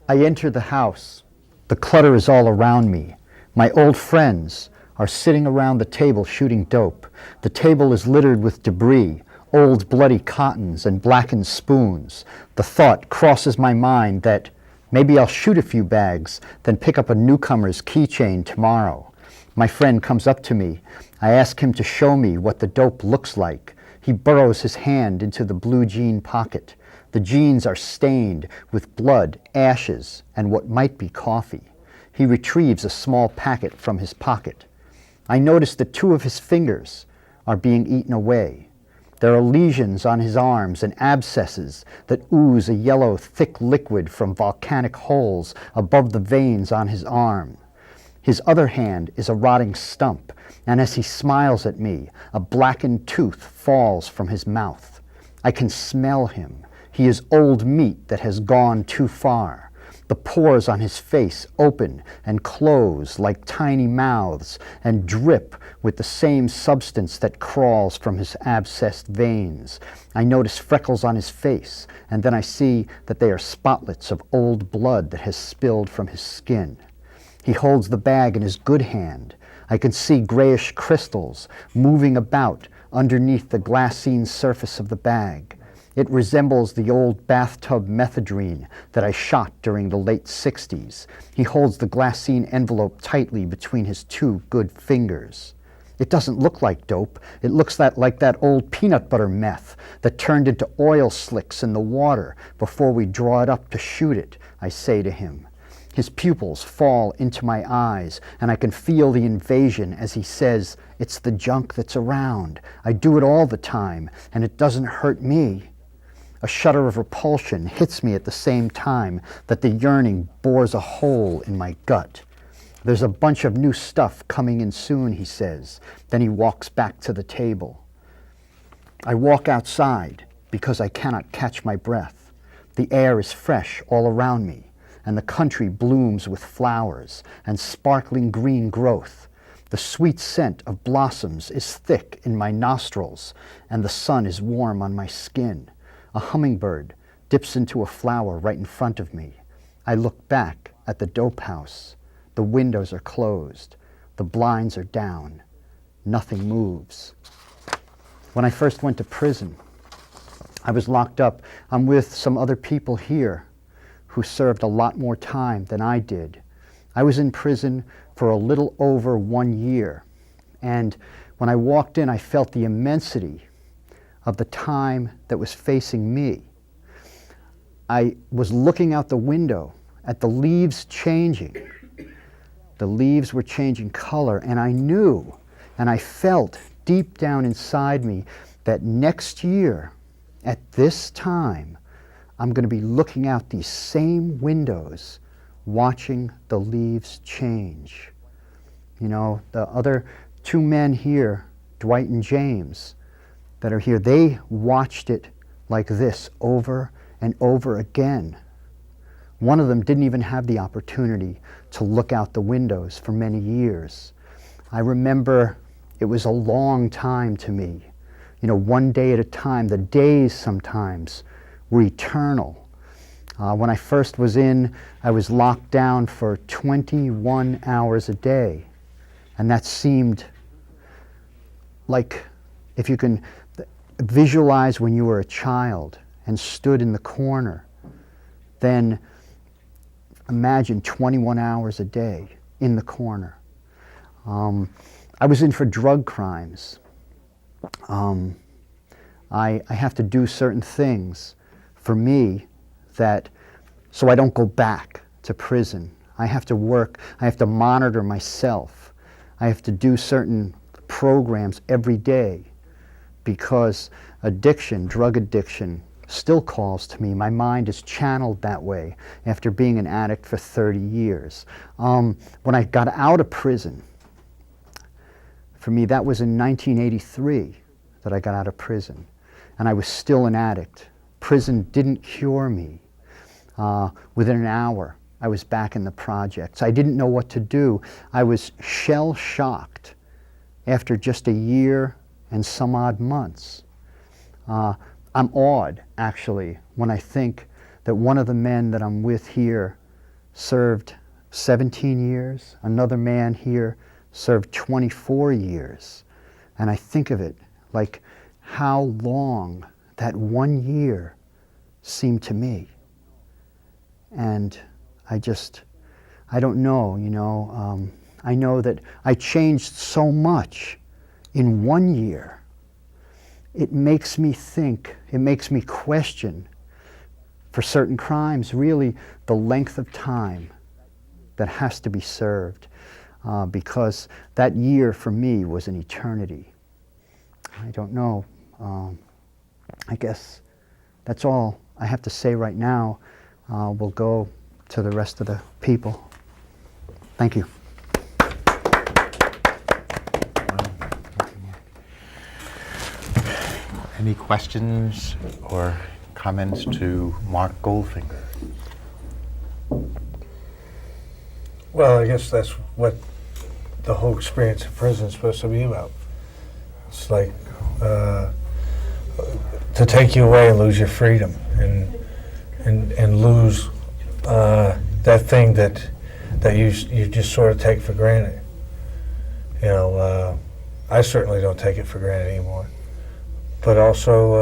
I enter the house. The clutter is all around me. My old friends are sitting around the table shooting dope. The table is littered with debris, old bloody cottons and blackened spoons. The thought crosses my mind that maybe I'll shoot a few bags, then pick up a newcomer's keychain tomorrow. My friend comes up to me. I ask him to show me what the dope looks like. He burrows his hand into the blue jean pocket. The jeans are stained with blood, ashes, and what might be coffee. He retrieves a small packet from his pocket. I notice that 2 of his fingers are being eaten away. There are lesions on his arms and abscesses that ooze a yellow, thick liquid from volcanic holes above the veins on his arm. His other hand is a rotting stump, and as he smiles at me, a blackened tooth falls from his mouth. I can smell him. He is old meat that has gone too far. The pores on his face open and close like tiny mouths and drip with the same substance that crawls from his abscessed veins. I notice freckles on his face, and then I see that they are spotlets of old blood that has spilled from his skin. He holds the bag in his good hand. I can see grayish crystals moving about underneath the glassine surface of the bag. It resembles the old bathtub methadone that I shot during the late 60s. He holds the glassine envelope tightly between his 2 good fingers. It doesn't look like dope. It looks like that old peanut butter meth that turned into oil slicks in the water before we draw it up to shoot it, I say to him. His pupils fall into my eyes, and I can feel the invasion as he says, "It's the junk that's around. I do it all the time, and it doesn't hurt me." A shudder of repulsion hits me at the same time that the yearning bores a hole in my gut. "There's a bunch of new stuff coming in soon," he says. Then he walks back to the table. I walk outside because I cannot catch my breath. The air is fresh all around me, and the country blooms with flowers and sparkling green growth. The sweet scent of blossoms is thick in my nostrils, and the sun is warm on my skin. A hummingbird dips into a flower right in front of me. I look back at the dope house. The windows are closed. The blinds are down. Nothing moves. When I first went to prison, I was locked up. I'm with some other people here who served a lot more time than I did. I was in prison for a little over 1 year. And when I walked in, I felt the immensity of the time that was facing me. I was looking out the window at the leaves changing. The leaves were changing color, and I knew, and I felt deep down inside me that next year, at this time, I'm going to be looking out these same windows, watching the leaves change. You know, the other 2 men here, Dwight and James, that are here, they watched it like this over and over again. One of them didn't even have the opportunity to look out the windows for many years. I remember it was a long time to me. You know, 1 day at a time. The days sometimes were eternal. When I first was in, I was locked down for 21 hours a day. And that seemed like, if you can visualize when you were a child and stood in the corner, then imagine 21 hours a day in the corner. I was in for drug crimes. I have to do certain things for me so I don't go back to prison. I have to work, I have to monitor myself. I have to do certain programs every day because addiction, drug addiction, still calls to me. My mind is channeled that way after being an addict for 30 years. When I got out of prison, for me that was in 1983 that I got out of prison, and I was still an addict. Prison didn't cure me. Within an hour, I was back in the projects. I didn't know what to do. I was shell-shocked after just a year and some odd months. I'm awed, actually, when I think that one of the men that I'm with here served 17 years. Another man here served 24 years. And I think of it like how long that 1 year seemed to me. And I don't know, I know that I changed so much in 1 year. It makes me think, it makes me question, for certain crimes, really the length of time that has to be served, because that year for me was an eternity. I don't know. I guess that's all I have to say right now. We'll go to the rest of the people. Thank you. Any questions or comments to Mark Goldfinger? Well, I guess that's what the whole experience of prison is supposed to be about. It's like to take you away and lose your freedom and lose that thing that you just sort of take for granted. I certainly don't take it for granted anymore. But also,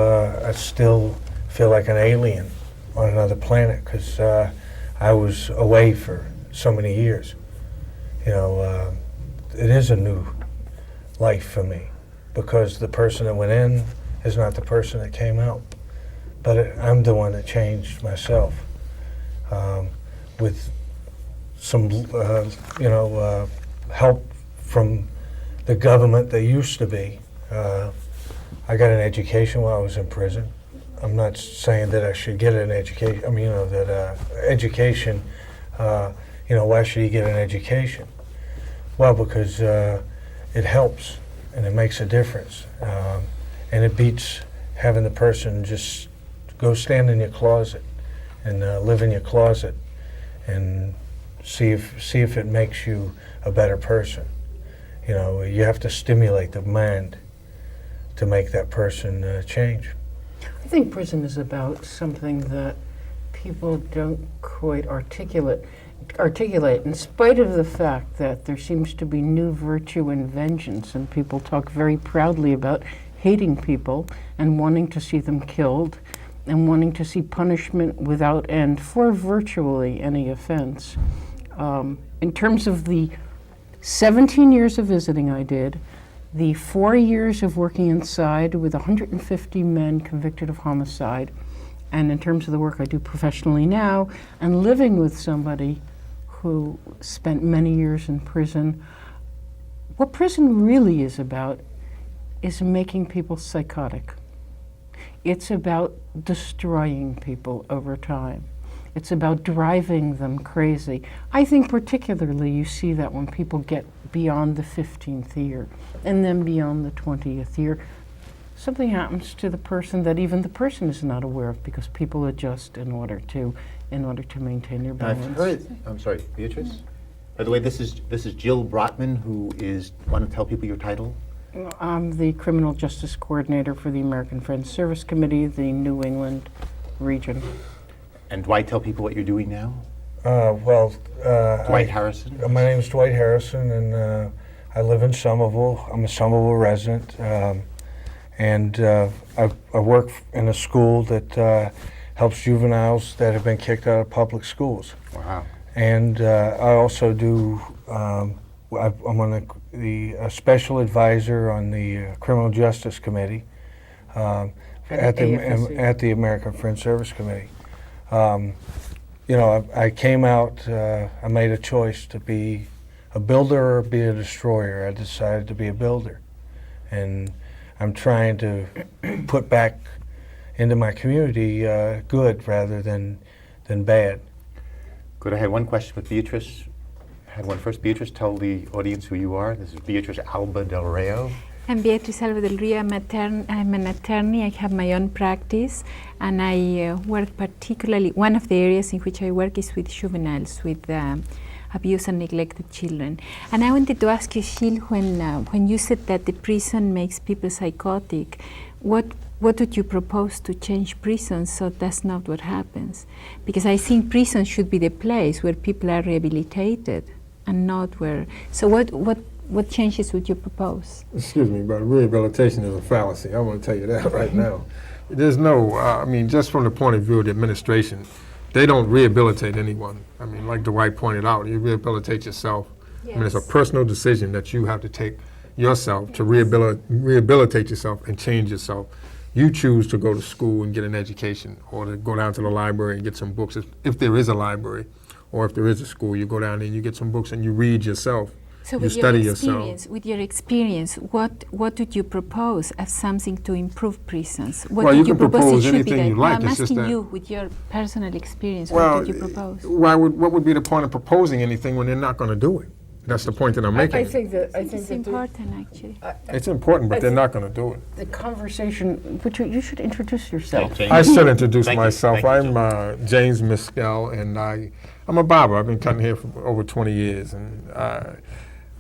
I still feel like an alien on another planet because I was away for so many years. It is a new life for me because the person that went in is not the person that came out. But I'm the one that changed myself with some, help from the government that used to be. I got an education while I was in prison. I'm not saying that I should get an education. I mean, education, why should you get an education? Well, because it helps and it makes a difference. And it beats having the person just go stand in your closet and live in your closet and see if it makes you a better person. You have to stimulate the mind to make that person change. I think prison is about something that people don't quite articulate in spite of the fact that there seems to be new virtue in vengeance, and people talk very proudly about hating people and wanting to see them killed and wanting to see punishment without end for virtually any offense. In terms of the 17 years of visiting I did, the 4 years of working inside with 150 men convicted of homicide, and in terms of the work I do professionally now, and living with somebody who spent many years in prison, what prison really is about is making people psychotic. It's about destroying people over time. It's about driving them crazy. I think particularly you see that when people get beyond the 15th year and then beyond the 20th year, something happens to the person that even the person is not aware of because people adjust in order to maintain their balance. I'm sorry, Beatrice? By the way, this is Jill Brotman, who is, want to tell people your title? I'm the Criminal Justice Coordinator for the American Friends Service Committee, the New England region. And why tell people what you're doing now? Dwight Harrison? My name is Dwight Harrison, and I live in Somerville. I'm a Somerville resident, and I work in a school that helps juveniles that have been kicked out of public schools. Wow. And I also do, I'm on the special advisor on the Criminal Justice Committee at the American Friends Service Committee. I came out, I made a choice to be a builder or be a destroyer. I decided to be a builder. And I'm trying to put back into my community good rather than bad. Good. I had one question with Beatrice. I had one first. Beatrice, tell the audience who you are. This is Beatrice Alba Del Rio. I'm Beatrice Alba Del Rio. I'm an attorney. I have my own practice, and I work particularly, one of the areas in which I work is with juveniles, with abused and neglected children. And I wanted to ask you, Gilles, when you said that the prison makes people psychotic, what what would you propose to change prisons so that's not what happens? Because I think prisons should be the place where people are rehabilitated and not where. So what changes would you propose? Excuse me, but rehabilitation is a fallacy. I want to tell you that right now. There's no, I mean, just from the point of view of the administration, they don't rehabilitate anyone. I mean, like Dwight pointed out, you rehabilitate yourself. I mean, it's a personal decision that you have to take yourself to rehabilitate yourself and change yourself. You choose to go to school and get an education, or to go down to the library and get some books, if there is a library, or if there is a school, you go down there and you get some books and you read yourself. So You with study your yourself. experience, what would you propose as something to improve prisons? What Well, would you can propose it should be anything there? you like, No, I'm it's just asking that- you, with your personal experience, Well, what would you propose? what would be the point of proposing anything when they're not going to do it? That's the point that I'm making. I think that It's the, important, actually. It's important, but I they're think- not going to do it. the conversation, which you should introduce yourself. James. I should introduce Thank you. myself. Thank you, I'm James Mescal, and I'm a barber. I've been cutting hair for over 20 years, and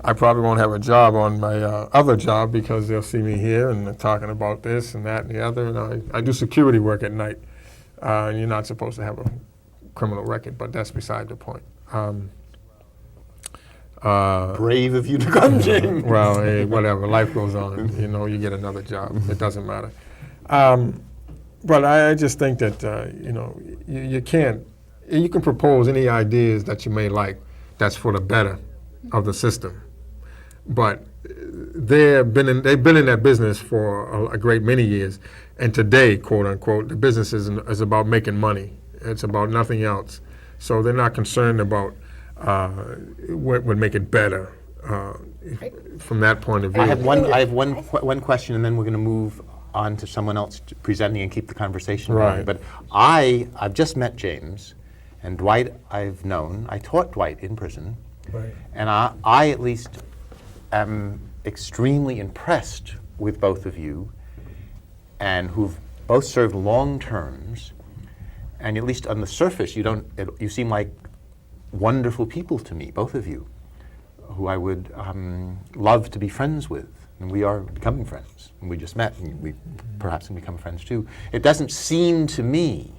I probably won't have a job on my other job because they'll see me here and they're talking about this and that and the other. And I do security work at night. And you're not supposed to have a criminal record, but that's beside the point. Brave of you to come, James. Well, hey, whatever. Life goes on. You know, you get another job. It doesn't matter. But I just think that you know, you can't. You can propose any ideas that you may like. That's for the better of the system. But they've been in that business for a great many years, and today, quote unquote, the business is about making money. It's about nothing else. So they're not concerned about what would make it better from that point of view. I have one question, and then we're going to move on to someone else presenting and keep the conversation going. Right. But I've just met James, and Dwight I've known. I taught Dwight in prison, Right. and I at least am extremely impressed with both of you, and who've both served long terms. And at least on the surface, you seem like wonderful people to me, both of you, who I would love to be friends with. And we are becoming friends. And we just met, and we perhaps can become friends too. It doesn't seem to me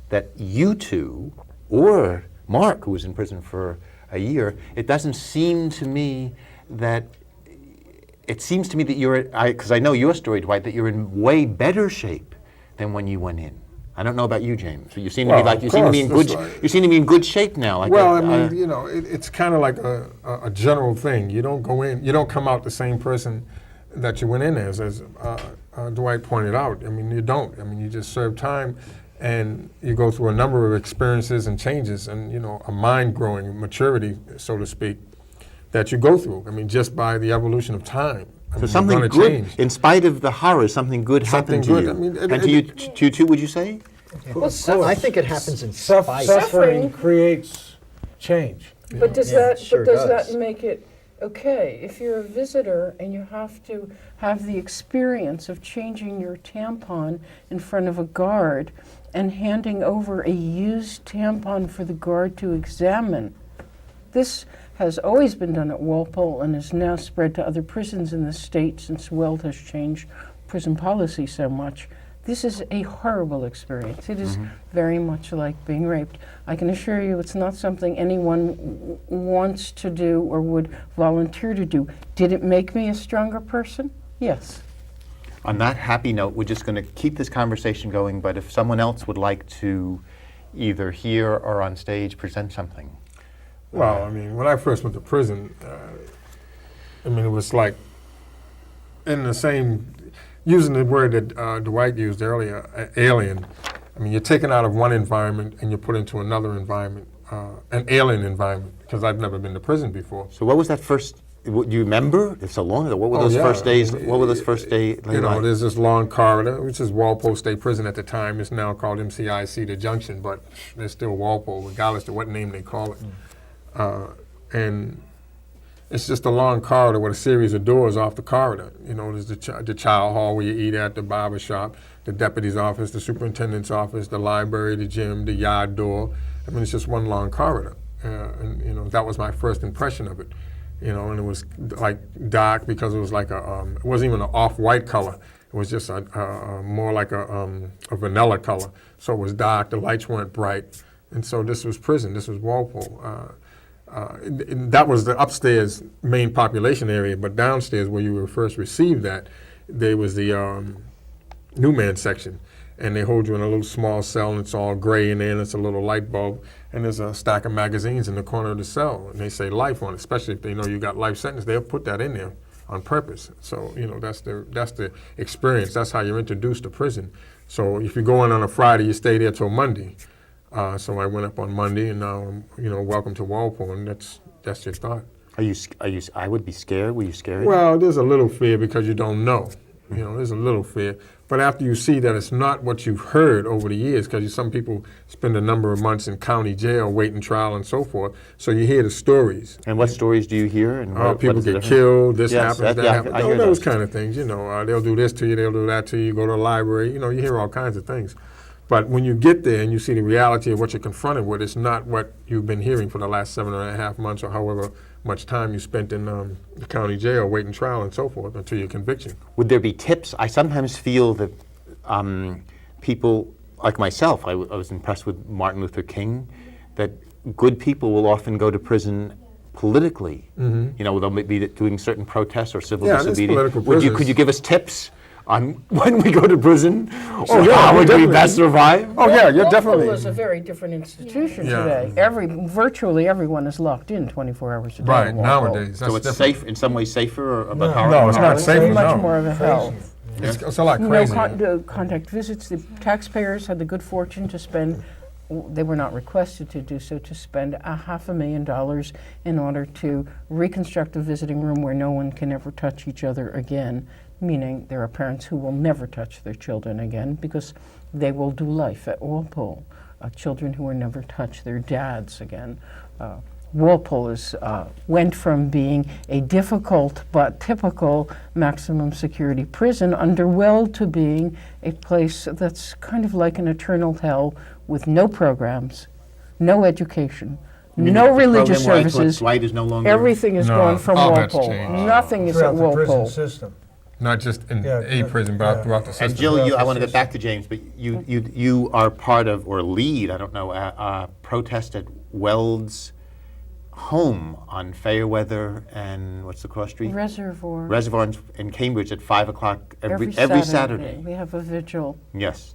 that you two, or Mark, who was in prison for a year, it doesn't seem to me that, it seems to me that because I know your story, Dwight, that you're in way better shape than when you went in. I don't know about you, James. You seem to Well, be like of you seem to be in course, good. that's right. You seem to be in good shape now. Like Well, I mean, you know, it's kind of like a general thing. You don't go in, you don't come out the same person that you went in as Dwight pointed out. I mean, you don't. I mean, you just serve time, and you go through a number of experiences and changes, and you know, a mind growing, maturity, so to speak, that you go through. I mean, just by the evolution of time. I so mean, something you're good, gonna change. in spite of the horror, something good happened to Something you. good. I mean, and to you too, would you say? Well, I think it happens in Suffering Suffering. creates change. But does Yeah, that it sure but does does. that make it okay if you're a visitor and you have to have the experience of changing your tampon in front of a guard and handing over a used tampon for the guard to examine? This has always been done at Walpole and is now spread to other prisons in the state since Weld has changed prison policy so much. This is a horrible experience. It is very much like being raped. I can assure you it's not something anyone wants to do or would volunteer to do. Did it make me a stronger person? Yes. On that happy note, we're just going to keep this conversation going, but if someone else would like to either here or on stage present something. Well, I mean, when I first went to prison, I mean, it was like in the same, using the word that Dwight used earlier, alien. I mean, you're taken out of one environment and you're put into another environment, an alien environment, because I've never been to prison before. So what was that first, do you remember? It's so long ago. What were those yeah. first days? I mean, What were those first days You know, like? there's this long corridor, which is Walpole State Prison at the time. It's now called MCIC, the Junction, but it's still Walpole, regardless of what name they call it. And it's just a long corridor with a series of doors off the corridor. You know, there's the child hall where you eat at, the barber shop, the deputy's office, the superintendent's office, the library, the gym, the yard door. I mean, it's just one long corridor. And, you know, that was my first impression of it. You know, and it was like dark because it was like it wasn't even an off-white color. It was just more like a vanilla color. So it was dark, the lights weren't bright. And so this was prison, this was Walpole. And that was the upstairs main population area, but downstairs where you were first received that, there was the new man section. And they hold you in a little small cell, and it's all gray in there, and it's a little light bulb, and there's a stack of magazines in the corner of the cell, and they say life on it, especially if they know you got life sentence, they'll put that in there on purpose. So, that's the experience, that's how you're introduced to prison. So if you go in on a Friday, you stay there till Monday. So I went up on Monday, and now I'm, welcome to Walpole, and that's your thought. I would be scared. Were you scared? Well, there's a little fear because you don't know. There's a little fear. But after you see that it's not what you've heard over the years, because some people spend a number of months in county jail waiting trial and so forth, so you hear the stories. And what stories do you hear? And people get killed, this happens, that happens. I hear those kind of things, they'll do this to you, they'll do that to you, you go to the library, you hear all kinds of things. But when you get there and you see the reality of what you're confronted with, it's not what you've been hearing for the last 7.5 months or however much time you spent in the county jail waiting trial and so forth until your conviction. Would there be tips? I sometimes feel that people like myself, I was impressed with Martin Luther King, that good people will often go to prison politically. They'll be doing certain protests or civil disobedience. Could you give us tips on when we go to prison? How would we best survive? Oh yeah, you're definitely. Walpole is a very different institution today. Virtually everyone is locked in 24 hours a day. Right, nowadays. So it's safe, in some ways safer? Or No, it's not safer, It's much more of a hell. It's a lot crazy. No contact visits. The taxpayers had the good fortune to spend, they were not requested to do so, to spend $500,000 in order to reconstruct a visiting room where no one can ever touch each other again, meaning there are parents who will never touch their children again because they will do life at Walpole. Children who will never touch their dads again. Walpole went from being a difficult but typical maximum security prison underwell to being a place that's kind of like an eternal hell with no programs, no education, no religious services. Light is no longer. Everything is gone from Walpole. Nothing is at Throughout the prison Walpole. system. Not just in a prison, but throughout the system. And Jill, I want to get back to James, but you are part of, or lead, I don't know, a protest at Weld's home on Fairweather and what's the cross street? Reservoir in Cambridge at 5 o'clock every Saturday. We have a vigil. Yes.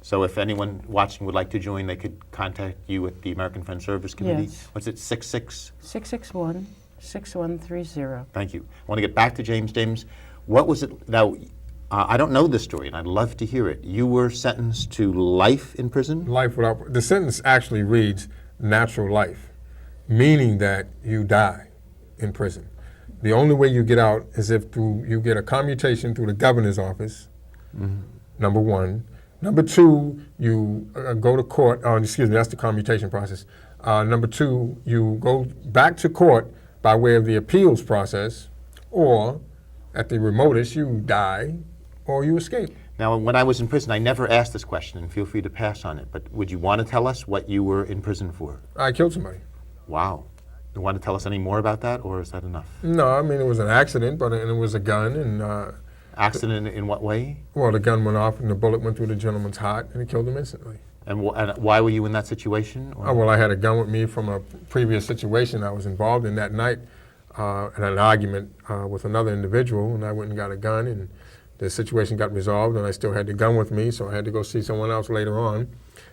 So if anyone watching would like to join, they could contact you at the American Friends Service Committee. Yes. What's it, 661-6130. Thank you. I want to get back to James. James, what was it? Now, I don't know this story, and I'd love to hear it. You were sentenced to life in prison? Life without. The sentence actually reads natural life, meaning that you die in prison. The only way you get out is if you get a commutation through the governor's office, number one. Number two, you go to court, that's the commutation process. Number two, you go back to court by way of the appeals process, or at the remotest, you die or you escape. Now, when I was in prison, I never asked this question, and feel free to pass on it, but would you want to tell us what you were in prison for? I killed somebody. Wow. You want to tell us any more about that, or is that enough? No, I mean, it was an accident, and it was a gun, and... Accident in what way? Well, the gun went off, and the bullet went through the gentleman's heart, and it killed him instantly. And why were you in that situation? Well, I had a gun with me from a previous situation I was involved in that night, in an argument with another individual, and I went and got a gun, and the situation got resolved, and I still had the gun with me, so I had to go see someone else later on.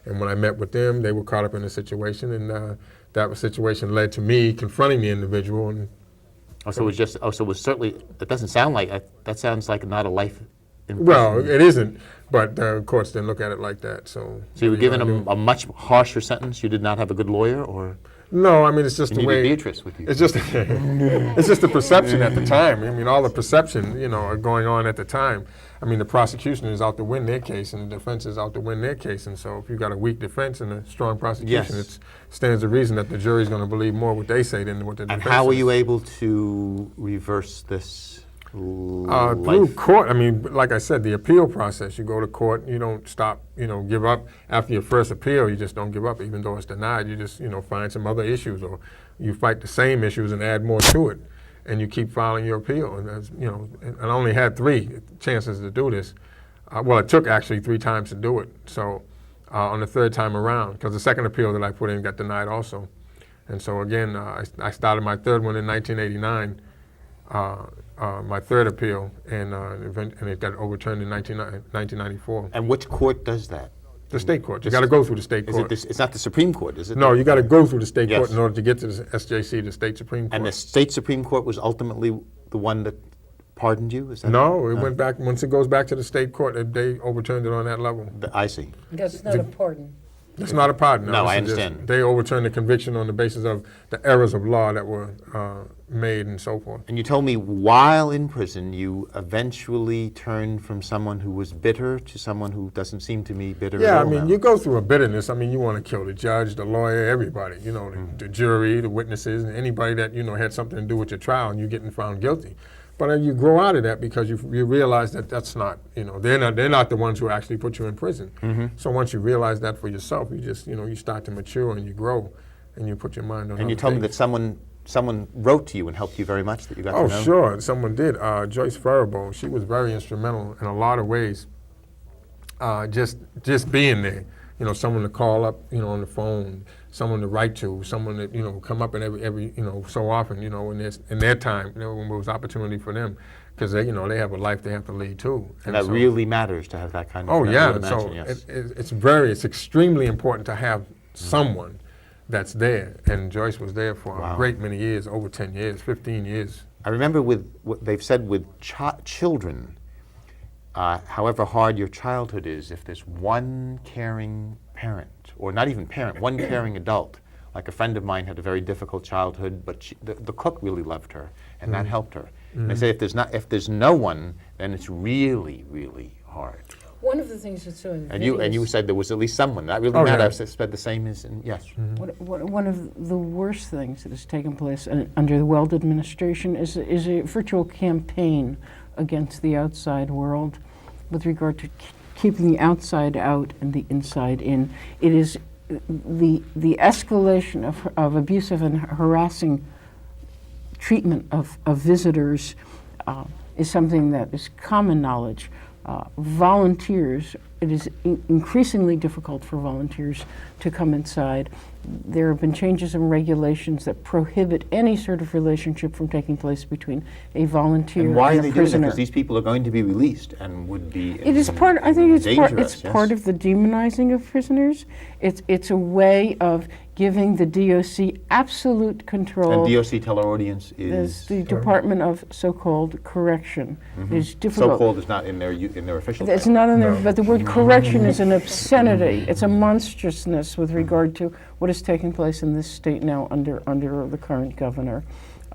And when I met with them, they were caught up in the situation, and that situation led to me confronting the individual. And so it was certainly, that doesn't sound like, that sounds like not a life in prison. Well, it isn't, but courts didn't look at it like that. So you were given a much harsher sentence? You did not have a good lawyer, or? No, I mean, it's just the way. Beatrice with you. It's just, it's just the perception at the time. I mean, all the perception, are going on at the time. I mean, the prosecution is out to win their case, and the defense is out to win their case. And so if you've got a weak defense and a strong prosecution, it stands to reason that the jury's going to believe more what they say than what the defense And how were says. you able to reverse this through court. I mean, like I said, the appeal process, you go to court, you don't stop, give up. After your first appeal, you just don't give up, even though it's denied. You just, find some other issues, or you fight the same issues and add more to it. and you keep filing your appeal. And that's, you know, and I only had 3 chances to do this. Well, it took actually 3 times to do it. So on the 3rd time around, because the second appeal that I put in got denied also. And so again, I started my 3rd one in 1989, my 3rd appeal, and it got overturned in 1994. And which court does that? The state court. You got to go through the state Is court. it's not the Supreme Court, is it? No, you got to go through the state Yes. court in order to get to the SJC, the state Supreme Court. And the state Supreme Court was ultimately the one that pardoned you? Is that No, it went back, once it goes back to the state court, they overturned it on that level. I see. That's not a pardon. It's not a pardon. No, this I is just- understand. They overturned the conviction on the basis of the errors of law that were made and so forth. And you told me while in prison, you eventually turned from someone who was bitter to someone who doesn't seem to be bitter at Yeah, I all mean, now. you go through a bitterness. I mean, you want to kill the judge, the lawyer, everybody, you know, the jury, the witnesses, and anybody that, you know, had something to do with your trial and you're getting found guilty. But you grow out of that because you realize that that's not, you know, they're not the ones who actually put you in prison. So once you realize that for yourself, you just, you know, you start to mature and you grow and you put your mind on And you other told me things. that someone wrote to you and helped you very much, that you got Oh, to know. sure, someone did. Joyce Faribault, she was very instrumental in a lot of ways. Just being there, you know, someone to call up, you know, on the phone, someone to write to, someone that, you know, come up in every you know, so often, you know, in their time, you know, when there was opportunity for them, because they, you know, they have a life they have to lead too. And that so- really matters to have that kind of Oh friend, I yeah, would so imagine, yes. it's extremely important to have someone that's there, and Joyce was there for Wow. a great many years, over 10 years, 15 years. I remember with what they've said with children, however hard your childhood is, if there's one caring parent, or not even parent, one caring adult, like a friend of mine had a very difficult childhood, but the cook really loved her, and that helped her. And they say if there's no one, then it's really, really hard. One of the things that's so And you said there was at least someone. That really Oh, mattered. yeah. I suspect the same is yes. One of the worst things that has taken place under the Weld administration is a virtual campaign against the outside world with regard to keeping the outside out and the inside in. It is the escalation of abusive and harassing treatment of visitors is something that is common knowledge. Volunteers, it is increasingly difficult for volunteers to come inside. There have been changes in regulations that prohibit any sort of relationship from taking place between a volunteer And why are and they a doing it? prisoner. Because these people are going to be released and would be. It is part. I think it's part. dangerous, It's yes. part of the demonizing of prisoners. It's a way of giving the DOC absolute control. And DOC, tell our audience, As is the Department of So-called Correction. It is difficult. so-called is not in their official. It's title. not in there, but the word correction is an obscenity. It's a monstrousness with regard to what is taking place in this state now under the current governor.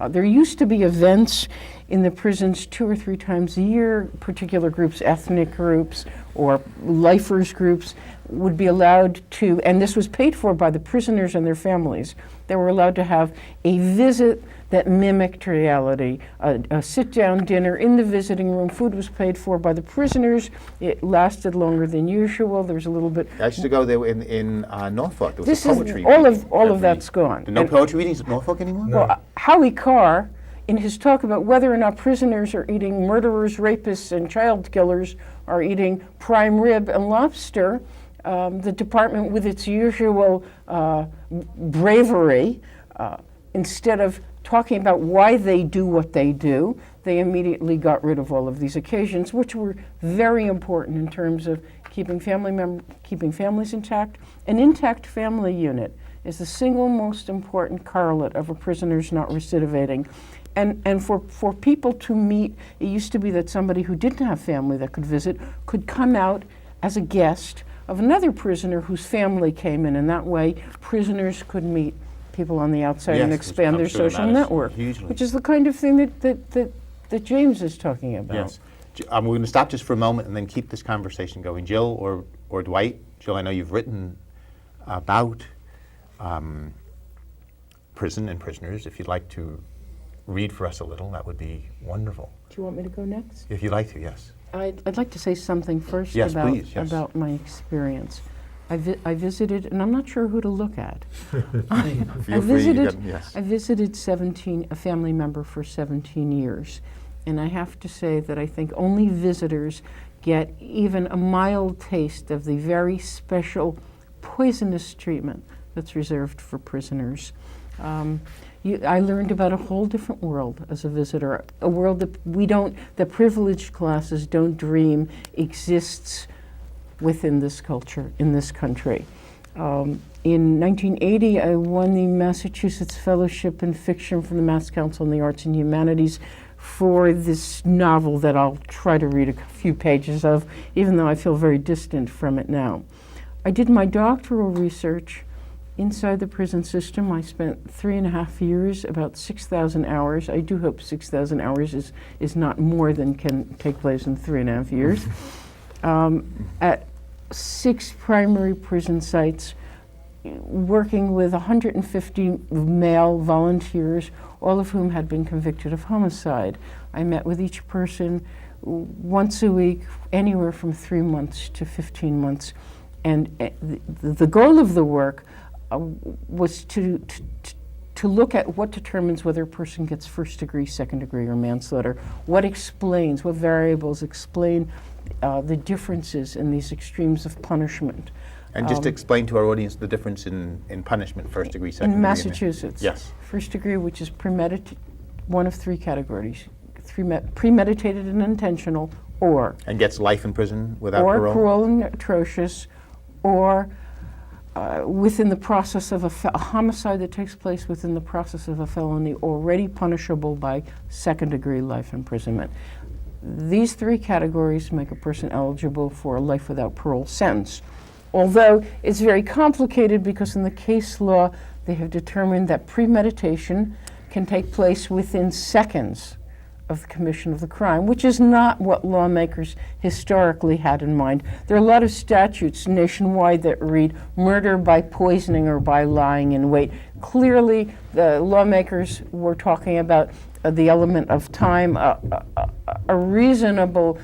There used to be events in the prisons 2 or 3 times a year. Particular groups, ethnic groups or lifers groups, would be allowed to, and this was paid for by the prisoners and their families. They were allowed to have a visit that mimicked reality, a sit-down dinner in the visiting room. Food was paid for by the prisoners. It lasted longer than usual. There was a little bit. I used to go there in Norfolk. There was This a is poetry all reading of every- that's gone. There are no And- poetry readings at Norfolk anymore? Well, Howie Carr, in his talk about whether or not prisoners are eating murderers, rapists, and child killers are eating prime rib and lobster, the department, with its usual bravery, instead of talking about why they do what they do, they immediately got rid of all of these occasions, which were very important in terms of keeping families intact. An intact family unit is the single most important correlate of a prisoner's not recidivating. And for people to meet, it used to be that somebody who didn't have family that could visit could come out as a guest of another prisoner whose family came in, and that way prisoners could meet people on the outside and Yes, expand I'm their sure social that is network, hugely. which is the kind of thing that James is talking about. Yes. We're going to stop just for a moment and then keep this conversation going. Jill or Dwight? Jill, I know you've written about prison and prisoners. If you'd like to read for us a little, that would be wonderful. Do you want me to go next? If you'd like to, yes. I'd like to say something first Yes, about please, yes. about my experience. I visited, and I'm not sure who to look at. I Feel free, you visited, can- yes. I visited a family member for 17 years. And I have to say that I think only visitors get even a mild taste of the very special poisonous treatment that's reserved for prisoners. I learned about a whole different world as a visitor, a world that the privileged classes don't dream exists within this culture, in this country. In 1980, I won the Massachusetts Fellowship in Fiction from the Mass Council on the Arts and Humanities for this novel that I'll try to read a few pages of, even though I feel very distant from it now. I did my doctoral research inside the prison system. I spent 3.5 years, about 6,000 hours. I do hope 6,000 hours is not more than can take place in 3.5 years. At 6 primary prison sites, working with 150 male volunteers, all of whom had been convicted of homicide. I met with each person once a week, anywhere from 3 months to 15 months. And the goal of the work was to look at what determines whether a person gets first degree, second degree, or manslaughter. What variables explain the differences in these extremes of punishment. And just explain to our audience the difference in punishment, first degree, second degree. In Massachusetts, yes. First degree, which is one of 3 categories, premeditated and intentional, or And gets life in prison without or parole? cruel and atrocious, or within the process of a homicide that takes place within the process of a felony already punishable by second degree life imprisonment. These 3 categories make a person eligible for a life without parole sentence. Although it's very complicated because in the case law they have determined that premeditation can take place within seconds of the commission of the crime, which is not what lawmakers historically had in mind. There are a lot of statutes nationwide that read murder by poisoning or by lying in wait. Clearly, the lawmakers were talking about the element of time, a reasonable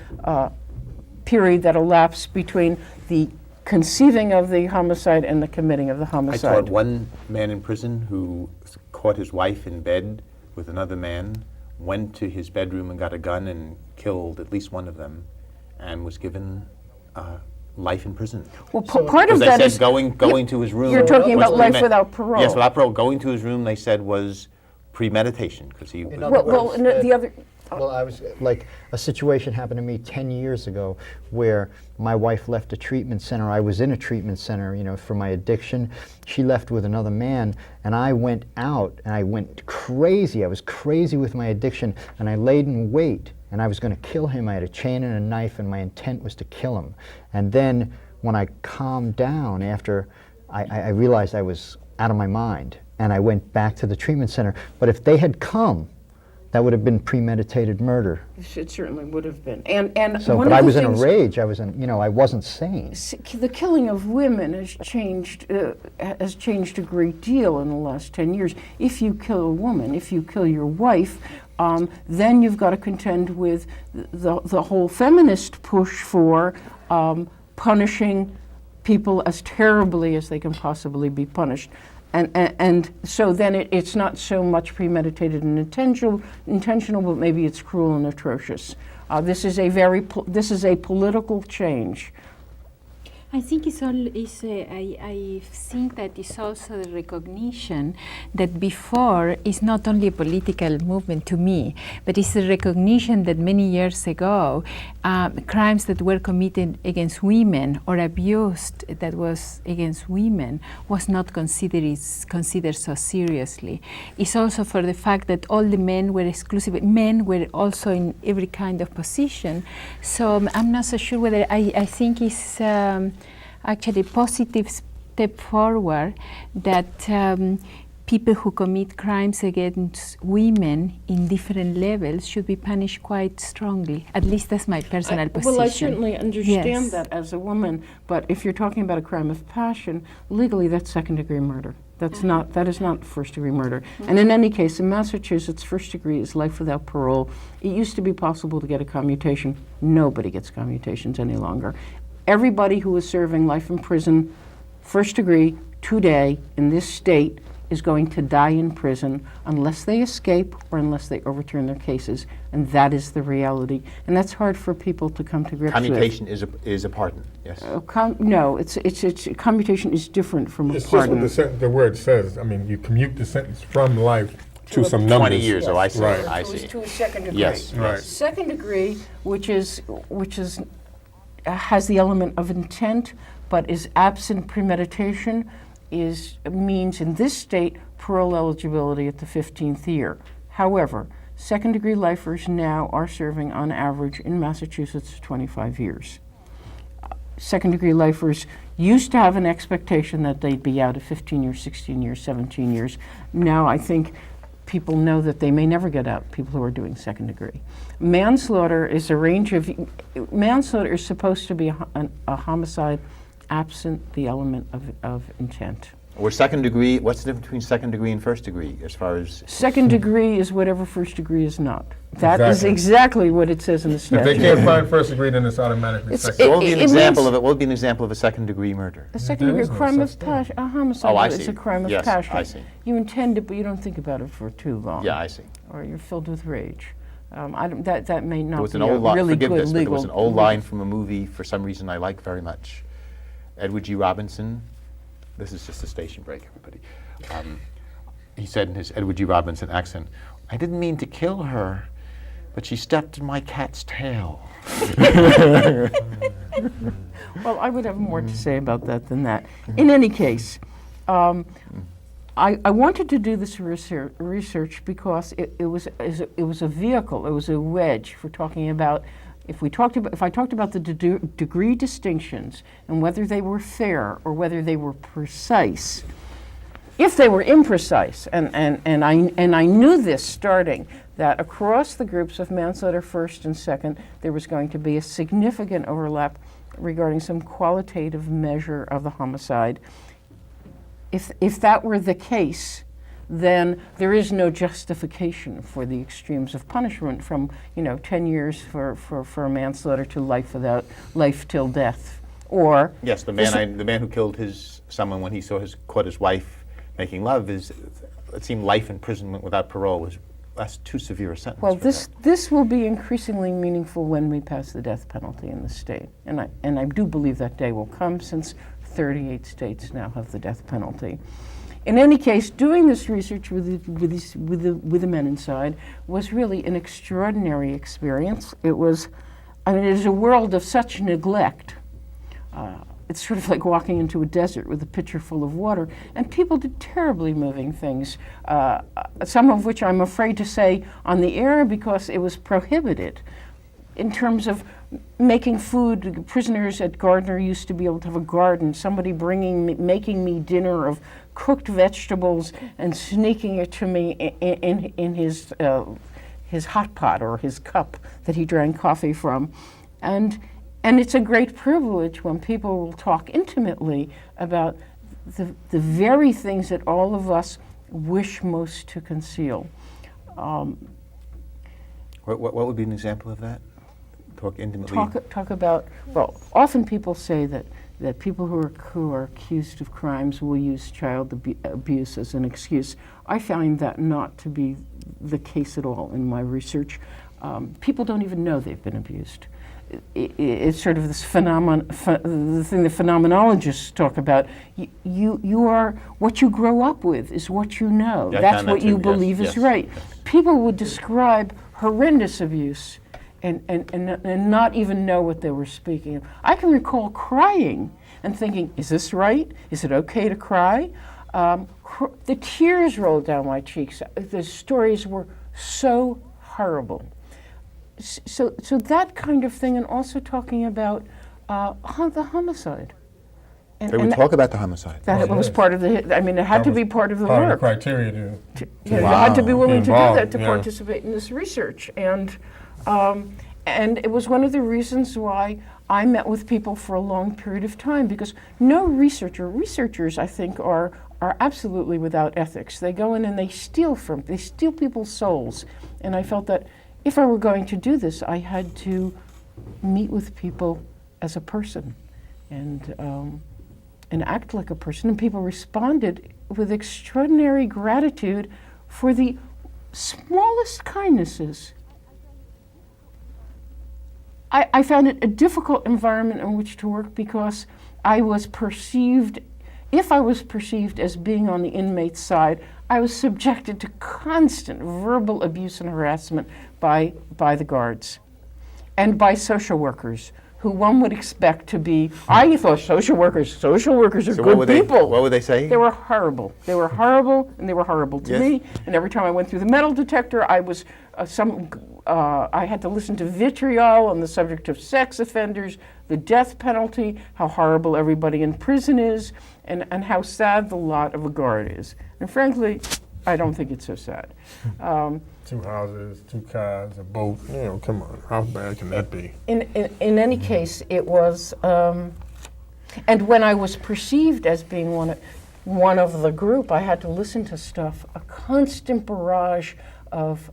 period that elapsed between the conceiving of the homicide and the committing of the I homicide. taught one man in prison who caught his wife in bed with another man, went to his bedroom and got a gun and killed at least one of them, and was given life in prison. Well, part Because of they that said is going to his room. you're talking was about life premed- without parole. Yes, without parole. Going to his room, they said, was premeditation because he. In other well, words, and the other. Well, I was like, a situation happened to me 10 years ago where my wife left a treatment center. I was in a treatment center, for my addiction. She left with another man, and I went out and I went crazy. I was crazy with my addiction, and I laid in wait, and I was going to kill him. I had a chain and a knife, and my intent was to kill him. And then when I calmed down after I realized I was out of my mind, and I went back to the treatment center. But if they had come, that would have been premeditated murder. It certainly would have been. And So, one but of I the was in a things- rage. I was in, I wasn't sane. The killing of women has changed a great deal in the last 10 years. If you kill a woman, if you kill your wife, then you've got to contend with the whole feminist push for punishing people as terribly as they can possibly be punished. And so then it's not so much premeditated and intentional, but maybe it's cruel and atrocious. This is a political change. I think I think that it's also the recognition that before is not only a political movement to me, but it's the recognition that many years ago, crimes that were committed against women or abused that was against women was not considered so seriously. It's also for the fact that all the men were also in every kind of position. So I'm not so sure whether I think it's actually a positive step forward that people who commit crimes against women in different levels should be punished quite strongly. At least that's my personal position. Well, I certainly understand Yes. that as a woman, but if you're talking about a crime of passion, legally that's second-degree murder. That is not first-degree murder. And in any case, in Massachusetts, first degree is life without parole. It used to be possible to get a commutation. Nobody gets commutations any longer. Everybody who is serving life in prison first degree today in this state is going to die in prison unless they escape or unless they overturn their cases, and that is the reality. And that's hard for people to come to grips with. Commutation is a pardon, yes. No, it's commutation is different from a It's pardon. just what the word says. I mean, you commute the sentence from life to some numbers. 20 years, oh, I see, Right. I see. To a second degree. Yes, Right. Second degree, which has the element of intent, but is absent premeditation, means in this state parole eligibility at the 15th year. However, second degree lifers now are serving on average in Massachusetts 25 years. Second degree lifers used to have an expectation that they'd be out at 15 years, 16 years, 17 years. Now I think people know that they may never get out, people who are doing second degree. Manslaughter is a range of, manslaughter is supposed to be a homicide absent the element of intent. Or second degree, what's the difference between second degree and first degree as far as? Second degree is whatever first degree is not. That is Exactly. exactly what it says in the If they statute. can't find first degree, then it's automatically It's- second. What would be an it example means- of it? What would be an example of a second degree murder? A second There degree is no crime such of thing. passion, a homicide Oh, I is see. a crime of Yes, passion. I see. You intend it, but you don't think about it for too long. Yeah, I see. Or you're filled with rage. That may There not was be an a old line, really forgive good this, but there legal. was an old line from a movie for some reason I like very much. Edward G. Robinson, this is just a station break, everybody. He said in his Edward G. Robinson accent, "I didn't mean to kill her, but she stepped in my cat's tail." Well, I would have more to say about that than that. In any case, I wanted to do this research because it was a vehicle, it was a wedge for talking about, if I talked about the degree distinctions and whether they were fair or whether they were precise. If they were imprecise, and I knew this starting, that across the groups of manslaughter first and second, there was going to be a significant overlap regarding some qualitative measure of the homicide. If that were the case, then there is no justification for the extremes of punishment from 10 years for a manslaughter to life till death, or Yes, the man who killed someone when he caught his wife making love, it seemed life imprisonment without parole that's too severe a sentence. Well, for this will be increasingly meaningful when we pass the death penalty in the state, and I do believe that day will come, since 38 states now have the death penalty. In any case, doing this research with the men inside was really an extraordinary experience. It is a world of such neglect. It's sort of like walking into a desert with a pitcher full of water, and people did terribly moving things, some of which I'm afraid to say on the air because it was prohibited. In terms of making food, prisoners at Gardner used to be able to have a garden, somebody making me dinner of cooked vegetables and sneaking it to me in his hot pot or his cup that he drank coffee from. And it's a great privilege when people will talk intimately about the very things that all of us wish most to conceal. What would be an example of that? Talk intimately. Talk about, well, often people say that people who are accused of crimes will use child abuse as an excuse. I find that not to be the case at all in my research. People don't even know they've been abused. It's sort of this phenomenon, the thing the phenomenologists talk about. You are, what you grow up with is what you know. Yeah, I That's found that what you too, believe yes, is yes, right. yes. People would describe horrendous abuse and not even know what they were speaking of. I can recall crying and thinking, is this right? Is it okay to cry? The tears rolled down my cheeks. The stories were so horrible. So that kind of thing, and also talking about the homicide. They would talk about the homicide. That was part of the, I mean, it had to be part of the Part of the work. criteria to You had to be willing to do involved, that to yeah. participate in this research. And it was one of the reasons why I met with people for a long period of time, because no researchers I think are absolutely without ethics. They go in and they steal people's souls. And I felt that if I were going to do this, I had to meet with people as a person. And and act like a person, and people responded with extraordinary gratitude for the smallest kindnesses. I found it a difficult environment in which to work because I was perceived, if I was perceived as being on the inmate's side, I was subjected to constant verbal abuse and harassment by the guards and by social workers, who one would expect to be, I thought social workers are So good people. What would they say? They were horrible. They were horrible, and they were horrible to Yes. me. And every time I went through the metal detector, I was I had to listen to vitriol on the subject of sex offenders, the death penalty, how horrible everybody in prison is, and how sad the lot of a guard is. And frankly, I don't think it's so sad. 2 houses, 2 cars, a boat. You know, come on, how bad can that be? In any case, it was, and when I was perceived as being one of the group, I had to listen to stuff, a constant barrage of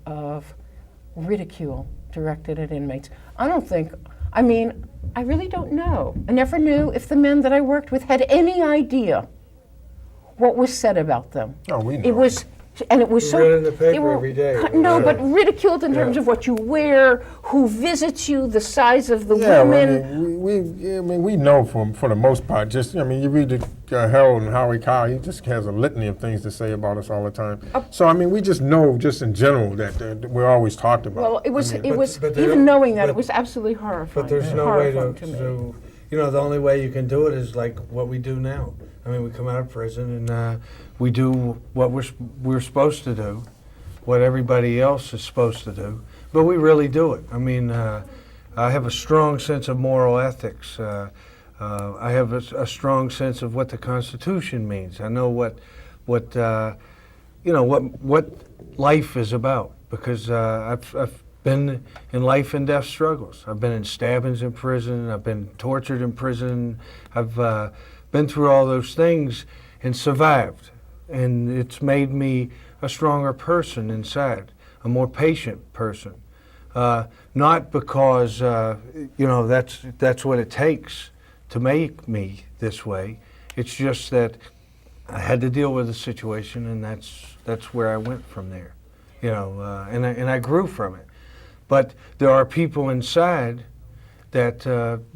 ridicule directed at inmates. I really don't know. I never knew if the men that I worked with had any idea what was said about them. Oh, we know. It was so. read in the paper they were every day. No, but ridiculed in terms of what you wear, who visits you, the size of the Yeah, women. we know for the most part. Just you read the Herald and Howie Carr. He just has a litany of things to say about us all the time. So we just know, just in general, that we're always talked about. Well, it was but they even don't- knowing that but- it was absolutely horrifying. But there's no way horrifying to, me. the only way you can do it is like what we do now. We come out of prison and we do what we're supposed to do, what everybody else is supposed to do, but we really do it. I have a strong sense of moral ethics. I have a strong sense of what the Constitution means. I know what life is about, because I've been in life and death struggles. I've been in stabbings in prison. I've been tortured in prison. I've been through all those things and survived. And it's made me a stronger person inside, a more patient person. Not because, that's what it takes to make me this way. It's just that I had to deal with the situation, and that's where I went from there. And I grew from it. But there are people inside that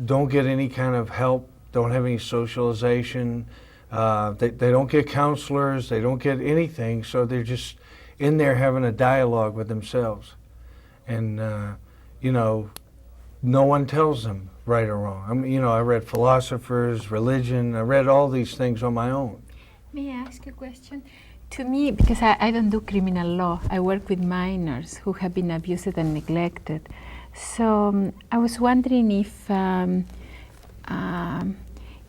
don't get any kind of help, don't have any socialization, they don't get counselors, they don't get anything, so they're just in there having a dialogue with themselves. And, no one tells them right or wrong. I read philosophers, religion, I read all these things on my own. May I ask a question? To me, because I don't do criminal law, I work with minors who have been abused and neglected. So I was wondering if,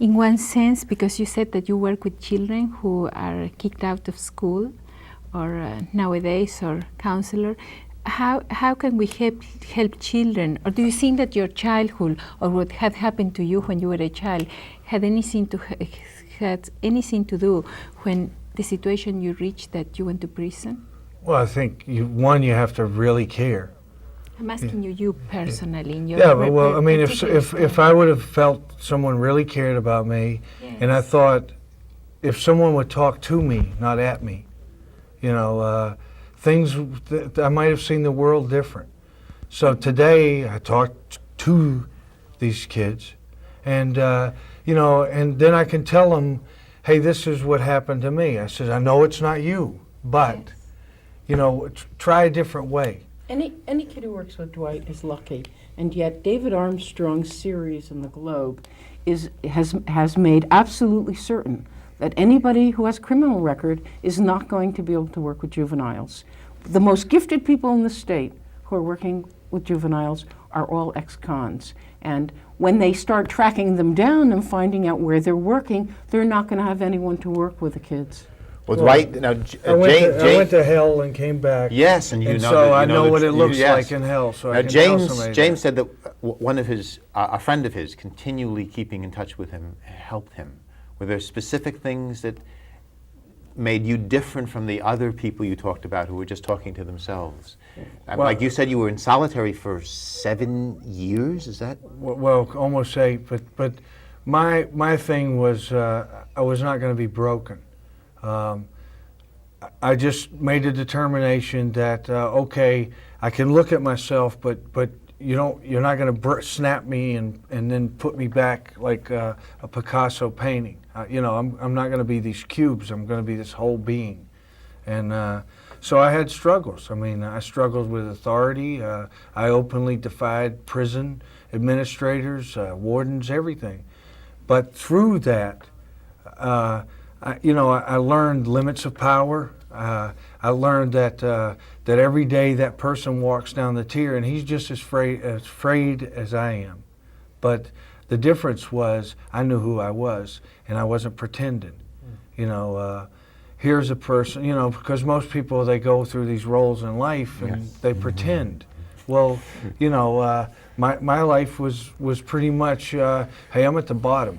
in one sense, because you said that you work with children who are kicked out of school, or nowadays, or counselor, how can we help children? Or do you think that your childhood, or what had happened to you when you were a child, had anything to do when the situation you reached that you went to prison? Well, I think you have to really care. I'm asking you personally. In your if I would have felt someone really cared about me, Yes. and I thought if someone would talk to me, not at me, things I might have seen the world different. So today I talked to these kids, and and then I can tell them, hey, this is what happened to me. I said, I know it's not you, but try a different way. Any kid who works with Dwight is lucky, and yet David Armstrong's series in the Globe has made absolutely certain that anybody who has a criminal record is not going to be able to work with juveniles. The most gifted people in the state who are working with juveniles are all ex-cons, and when they start tracking them down and finding out where they're working, they're not going to have anyone to work with the kids. Well, right now, I went to hell and came back. Yes, and and so I know what it looks yes. like in hell. So Now, I can tell somebody James that. said that one of his, a friend of his, continually keeping in touch with him, helped him. Were there specific things that made you different from the other people you talked about who were just talking to themselves? Like you said, you were in solitary for 7 years. Is that? Well, almost 8, but my thing was I was not going to be broken. I just made a determination that okay, I can look at myself, but you're not going to snap me and then put me back like a Picasso painting. I'm not going to be these cubes. I'm going to be this whole being. And so I had struggles. I mean, I struggled with authority. I openly defied prison administrators, wardens, everything. But through that, I learned limits of power. I learned that every day that person walks down the tier and he's just as afraid as I am. But the difference was I knew who I was and I wasn't pretending. Here's a person, because most people, they go through these roles in life and they pretend. Well, my life was pretty much, hey, I'm at the bottom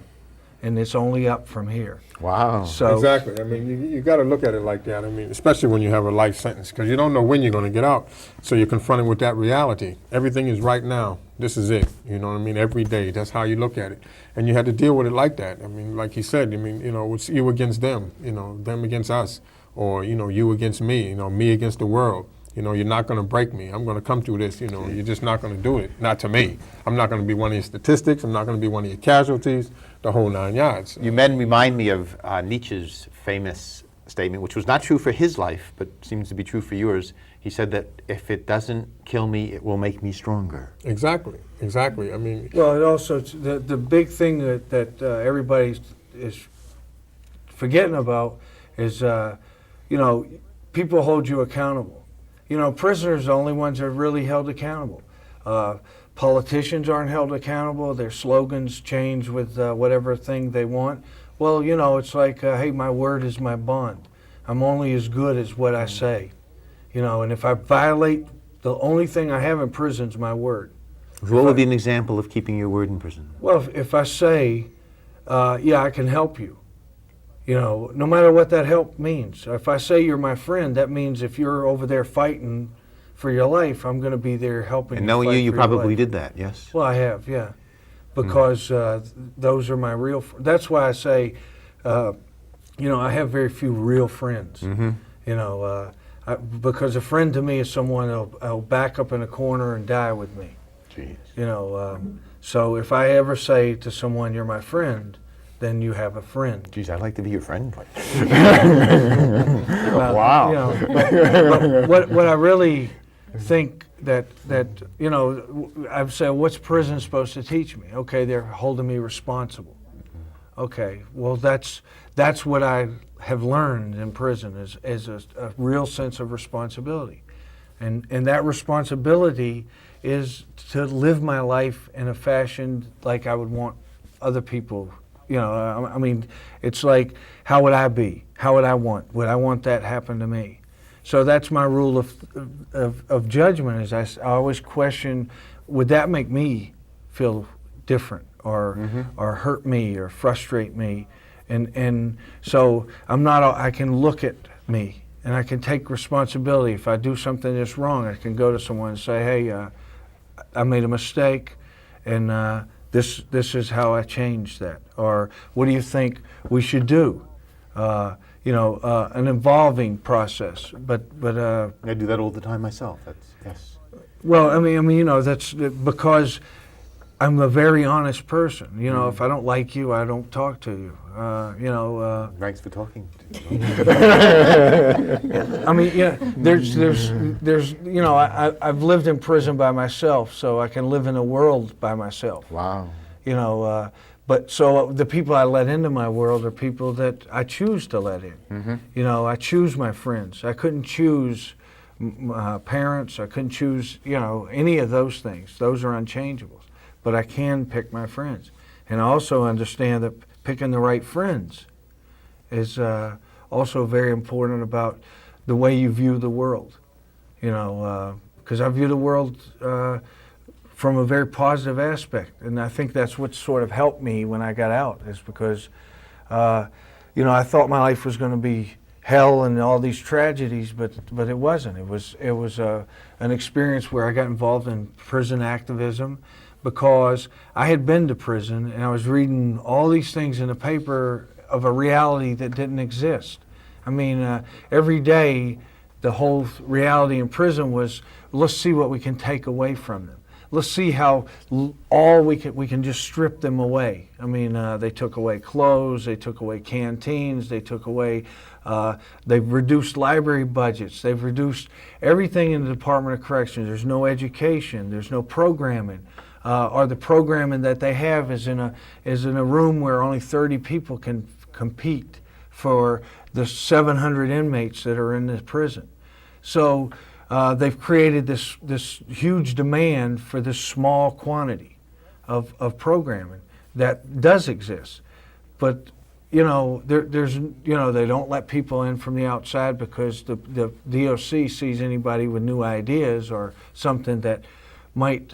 and it's only up from here. Wow. So Exactly. I mean, you got to look at it like that. I mean, especially when you have a life sentence, because you don't know when you're going to get out. So you're confronted with that reality. Everything is right now. This is it. You know what I mean? Every day. That's how you look at it. And you had to deal with it like that. I mean, like he said, it's you against them, them against us, or, you against me, me against the world. You're not going to break me. I'm going to come through this. You're just not going to do it. Not to me. I'm not going to be one of your statistics. I'm not going to be one of your casualties. The whole 9 yards. You men remind me of Nietzsche's famous statement, which was not true for his life, but seems to be true for yours. He said that if it doesn't kill me, it will make me stronger. Exactly. I mean, well, it also the big thing that everybody is forgetting about is people hold you accountable. Prisoners are the only ones that are really held accountable. Politicians aren't held accountable. Their slogans change with whatever thing they want. Well, it's like, hey, my word is my bond. I'm only as good as what I say. And if I violate, the only thing I have in prison is my word. What would be an example of keeping your word in prison? Well, if I say, yeah, I can help you, no matter what that help means. If I say you're my friend, that means if you're over there fighting for your life, I'm going to be there helping you. And knowing fight you for your probably life. did that, yes? Well, I have, yeah, because those are my real. That's why I say, I have very few real friends. Because a friend to me is someone that'll back up in a corner and die with me. Jeez. So if I ever say to someone, "You're my friend," then you have a friend. Jeez, I'd like to be your friend. Well, Wow. But what I really think that I've said, what's prison supposed to teach me? Okay, they're holding me responsible. Okay, well that's what I have learned in prison is a real sense of responsibility, and that responsibility is to live my life in a fashion like I would want other people. I mean, it's like, how would I be? How would I want? Would I want that happen to me? So that's my rule of judgment. Is I always question, would that make me feel different, or hurt me, or frustrate me? And so I can look at me and I can take responsibility. If I do something that's wrong, I can go to someone and say, hey, I made a mistake, and this is how I changed that. Or what do you think we should do? An evolving process. But I do that all the time myself. Yes. Well, I mean, that's because I'm a very honest person. If I don't like you, I don't talk to you. Thanks for talking. I mean, there's I've lived in prison by myself, so I can live in a world by myself. Wow. But so the people I let into my world are people that I choose to let in. I choose my friends. I couldn't choose parents. I couldn't choose, any of those things. Those are unchangeables. But I can pick my friends. And I also understand that picking the right friends is also very important about the way you view the world. Because I view the world from a very positive aspect. And I think that's what sort of helped me when I got out, is because, I thought my life was going to be hell and all these tragedies, but it wasn't. It was an experience where I got involved in prison activism, because I had been to prison and I was reading all these things in the paper of a reality that didn't exist. I mean, every day the whole reality in prison was, let's see what we can take away from them. Let's see how all we can just strip them away. I mean, they took away clothes, they took away canteens, they took away, they've reduced library budgets, they've reduced everything in the Department of Corrections. There's no education, there's no programming. Or the programming that they have is in a room where only 30 people can compete for the 700 inmates that are in this prison. So they've created this huge demand for this small quantity of programming that does exist. But there's they don't let people in from the outside because the DOC sees anybody with new ideas or something that might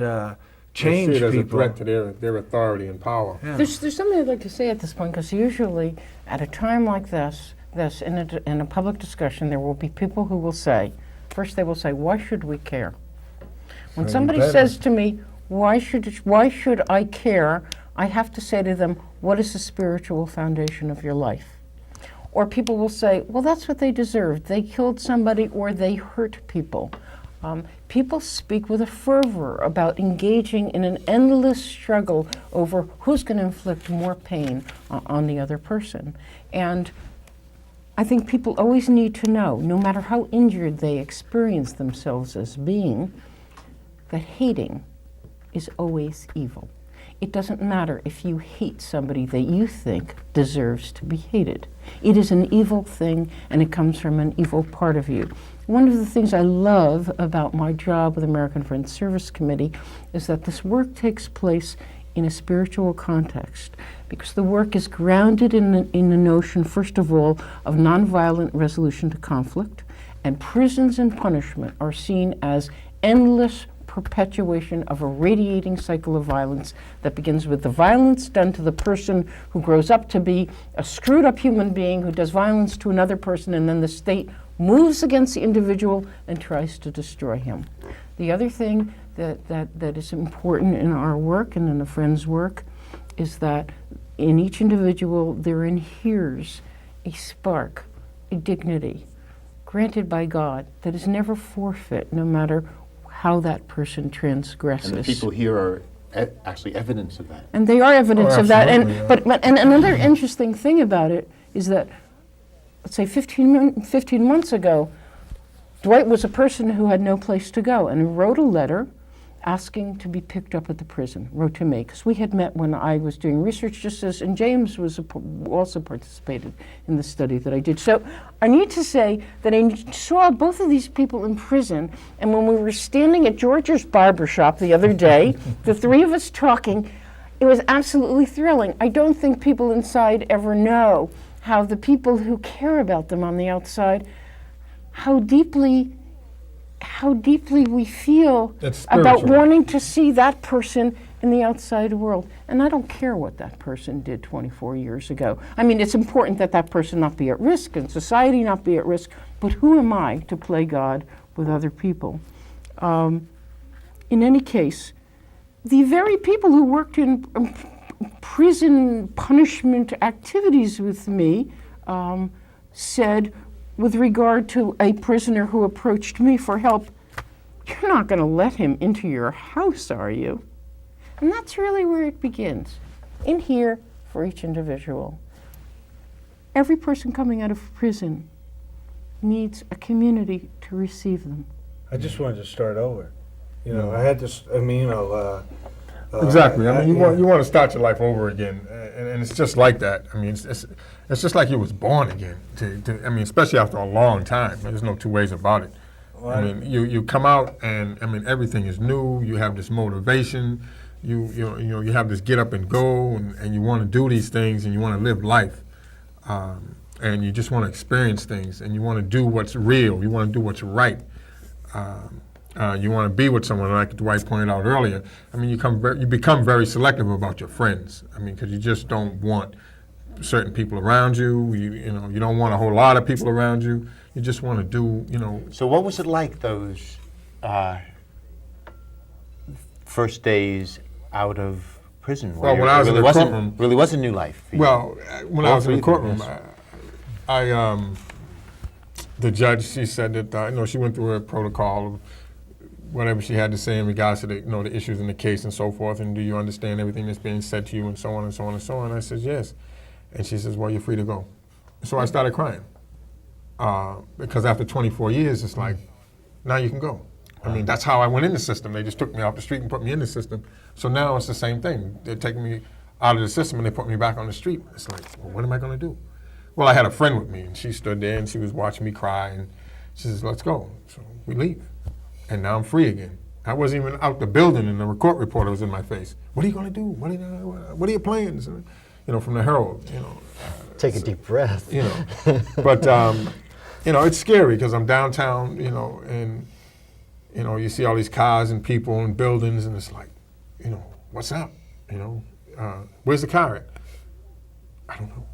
change They see it as people. a threat to their authority and power. Yeah. There's something I'd like to say at this point, because usually at a time like this in a public discussion, there will be people who will say, first they will say, why should we care? When somebody says to me, why should I care, I have to say to them, what is the spiritual foundation of your life? Or people will say, well, that's what they deserved. They killed somebody or they hurt people. People speak with a fervor about engaging in an endless struggle over who's going to inflict more pain on the other person. And I think people always need to know, no matter how injured they experience themselves as being, that hating is always evil. It doesn't matter if you hate somebody that you think deserves to be hated. It is an evil thing, and it comes from an evil part of you. One of the things I love about my job with American Friends Service Committee is that this work takes place in a spiritual context, because the work is grounded in the notion, first of all, of nonviolent resolution to conflict, and prisons and punishment are seen as endless perpetuation of a radiating cycle of violence that begins with the violence done to the person who grows up to be a screwed up human being who does violence to another person, and then the state moves against the individual and tries to destroy him. The other thing that is important in our work and in the Friends' work is that in each individual there inheres a spark, a dignity granted by God that is never forfeit, no matter how that person transgresses. And the people here are actually evidence of that. And they are evidence of that. And absolutely, but another interesting thing about it is that, let's say 15 months ago, Dwight was a person who had no place to go and wrote a letter asking to be picked up at the prison, wrote to me, because we had met when I was doing research, just as, and James was also participated in the study that I did. So I need to say that I saw both of these people in prison, and when we were standing at George's barbershop the other day, the three of us talking, it was absolutely thrilling. I don't think people inside ever know how the people who care about them on the outside, how deeply we feel It's about spiritual. wanting to see that person in the outside world. And I don't care what that person did 24 years ago. I mean, it's important that that person not be at risk and society not be at risk, but who am I to play God with other people? In any case, the very people who worked in prison punishment activities with me said, with regard to a prisoner who approached me for help, you're not going to let him into your house, are you? And that's really where it begins, in here for each individual. Every person coming out of prison needs a community to receive them. I just wanted to start over. I had this, Exactly. I mean, you want to start your life over again, and it's just like that. I mean, it's just like you was born again. I mean, especially after a long time. There's no two ways about it. Well, I mean, you come out, and I mean, everything is new. You have this motivation. You have this get up and go, and you want to do these things, and you want to live life, and you just want to experience things, and you want to do what's real. You want to do what's right. You want to be with someone, like Dwight pointed out earlier. I mean, you become very selective about your friends. I mean, because you just don't want certain people around you. You don't want a whole lot of people around you. You just want to do, So what was it like those first days out of prison? Well, when I was in the courtroom- really was a new life for you? Well, when I All was in the three of them, courtroom, the judge, she said that, she went through her protocol, whatever she had to say in regards to the, the issues in the case and so forth, and do you understand everything that's being said to you, and so on and so on and so on. I said, yes. And she says, well, you're free to go. So I started crying. Because after 24 years, it's like, now you can go. I mean, that's how I went in the system. They just took me off the street and put me in the system. So now it's the same thing. They're taking me out of the system and they put me back on the street. It's like, well, what am I going to do? Well, I had a friend with me, and she stood there and she was watching me cry, and she says, let's go. So we leave. And now I'm free again. I wasn't even out the building, and the court reporter was in my face. What are you going to do? What are your plans? And, from the Herald, Take a deep breath. But, it's scary because I'm downtown, and, you see all these cars and people and buildings, and it's like, what's up? Where's the car at? I don't know.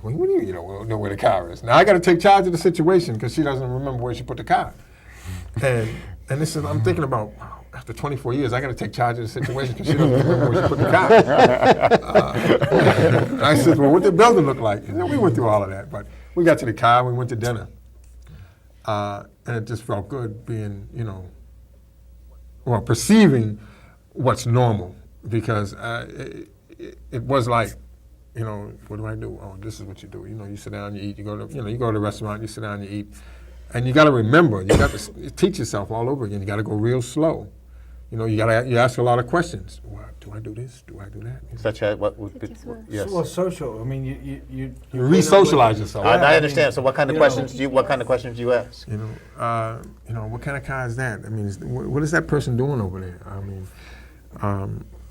What do you don't know where the car is? Now I got to take charge of the situation because she doesn't remember where she put the car. And this is, I'm thinking about, wow, after 24 years, I got to take charge of the situation because she doesn't remember where she put the car. I said, well, what did the building look like? We went through all of that, but we got to the car, we went to dinner. And it just felt good being, perceiving what's normal, because it was like, what do I do? Oh, this is what you do. You sit down, you eat. You go to, you go to the restaurant, you sit down, you eat, and you got to remember. You got to teach yourself all over again. You got to go real slow. You ask a lot of questions. Well, do I do this? Do I do that? Such as what would be? Yes. Well, social. I mean, you re-socialize yourself. I understand. So, what kind of questions do you? What kind of questions do you ask? What kind of car is that? I mean, what is that person doing over there? I mean,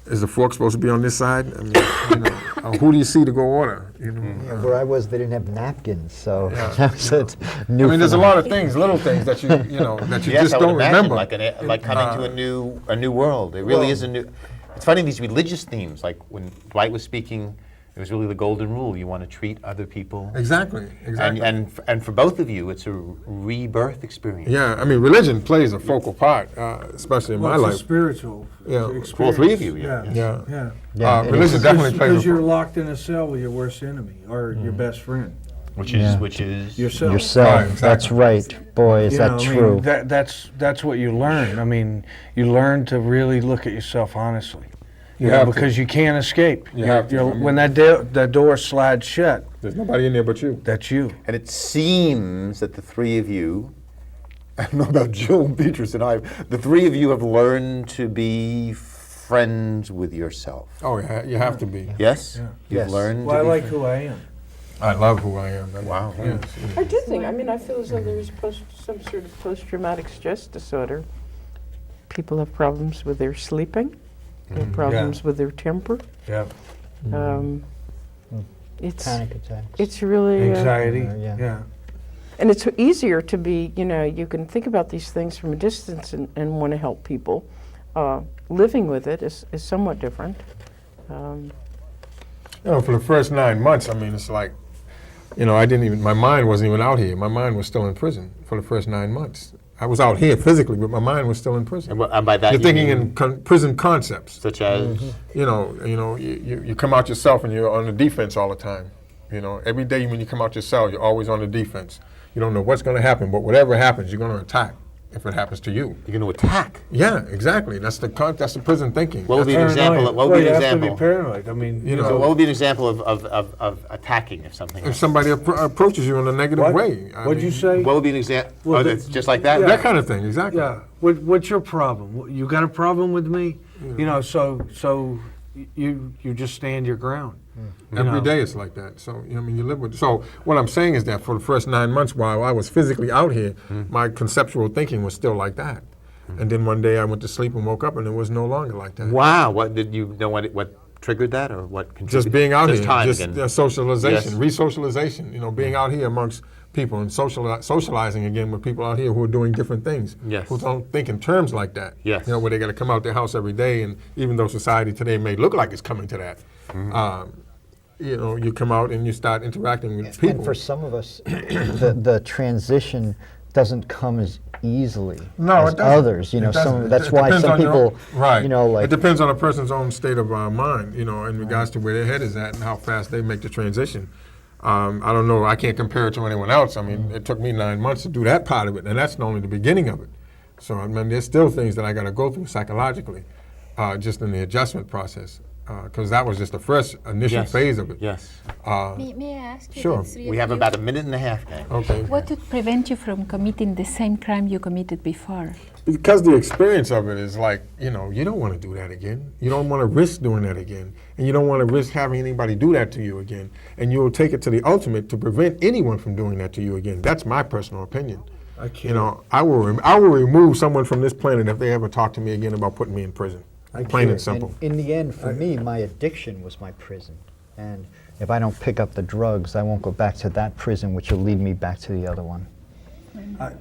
is the fork supposed to be on this side? I mean, who do you see to go order? Where I was, they didn't have napkins, so Yeah. that was new. I mean, there's a for lot of things, little things that you that you Yes, just I would don't imagine, remember. like coming to a new world. It really is a new. It's funny, these religious themes, like when Dwight was speaking, it was really the golden rule. You want to treat other people. Exactly. And for both of you, it's a rebirth experience. Yeah, I mean, religion plays a focal part, especially in my it's a life. spiritual Yeah. experience. For all three of you, Yeah. Yeah. Yeah. Yeah, it Religion is. definitely plays Because a you're part. locked in a cell with your worst enemy or your best friend. Which Yeah. is Yourself. Yourself. Right, exactly. That's right. Boy, is that true. That's what you learn. I mean, you learn to really look at yourself honestly. You have to. Because you can't escape. You have to. When that door slides shut, There's nobody in there but you. that's you. And it seems that the three of you, I don't know about Jill and Beatrice and I, the three of you have learned to be friends with yourself. Oh, yeah, you have to be. Yes? Yeah. You've Yes. learned Well, I to be like friends. who I am. I love who I am. Wow. Yes. I do think, I feel as though there's some sort of post-traumatic stress disorder. People have problems with their sleeping, they have problems with their temper. Yeah. It's Panic attacks. it's really, Anxiety. Yeah. Yeah. and it's easier to be, you can think about these things from a distance and want to help people. Living with it is somewhat different. For the first 9 months, I mean, it's like, my mind wasn't even out here. My mind was still in prison for the first 9 months. I was out here physically, but my mind was still in prison. And by that You're you thinking mean in prison concepts. such as You come out yourself and you're on the defense all the time. Every day when you come out your cell, you're always on the defense. You don't know what's going to happen, but whatever happens, you're going to attack if it happens to you. you're going to attack. Yeah, exactly. That's the prison thinking. What would be an example? What would be an You have to example? be paranoid. I mean, So what would be an example of attacking if something? If happens? somebody approaches you in a negative What? way. What'd you say? What would be an example? Well, That's just like that. That kind of thing, exactly. Yeah. What's your problem? You got a problem with me? So you just stand your ground. Every day it's like that. So, you live with. So, what I'm saying is that for the first 9 months while I was physically out here, my conceptual thinking was still like that. And then one day I went to sleep and woke up and it was no longer like that. Wow. What did you know? What triggered that, or what contributed? Just being out Just here, time just again. socialization, Yes. re-socialization, being out here amongst people and socializing again with people out here who are doing different things, Yes. who don't think in terms like that. Yes. Where they got to come out their house every day, and even though society today may look like it's coming to that, you come out and you start interacting with people. And for some of us, the transition doesn't come as easily No, as it doesn't. others. You know, It doesn't. that's It why depends some on your people, own- right. you know, like It depends on a person's own state of mind, you know, in regards to where their head is at and how fast they make the transition. I don't know, I can't compare it to anyone else. I mean, it took me 9 months to do that part of it, and that's only the beginning of it. So, I mean, there's still things that I got to go through psychologically, just in the adjustment process, because that was just the first initial Yes. phase of it. Yes. May I ask you, Sure. the three We of have you, about a minute and a half, gang. Okay. what would prevent you from committing the same crime you committed before? Because the experience of it is like, you know, you don't want to do that again. You don't want to risk doing that again. And you don't want to risk having anybody do that to you again. And you will take it to the ultimate to prevent anyone from doing that to you again. That's my personal opinion. You know, I will remove someone from this planet if they ever talk to me again about putting me in prison. Plain and simple. In the end, for me, my addiction was my prison. And if I don't pick up the drugs, I won't go back to that prison, which will lead me back to the other one.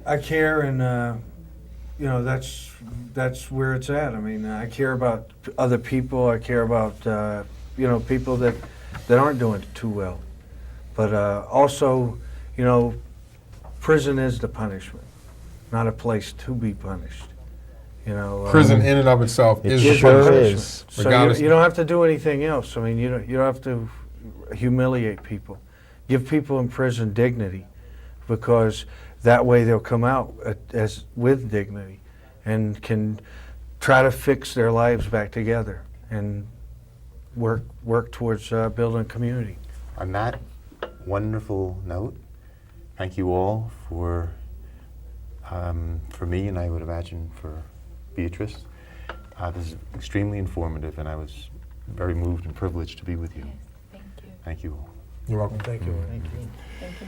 I care, and you know, that's where it's at. I mean, I care about other people. I care about you know, people that aren't doing too well. But also, you know, prison is the punishment, not a place to be punished. You know, Prison in and of itself It is sure the punishment. is. So Regardless. you don't have to do anything else. I mean, you don't have to humiliate people. Give people in prison dignity, because that way they'll come out as with dignity and can try to fix their lives back together and work towards building a community. On that wonderful note, thank you all for me, and I would imagine for Beatrice. This is extremely informative, and I was very moved and privileged to be with you. Thank you. Thank you all. You're welcome. Thank you. Thank you. Thank you.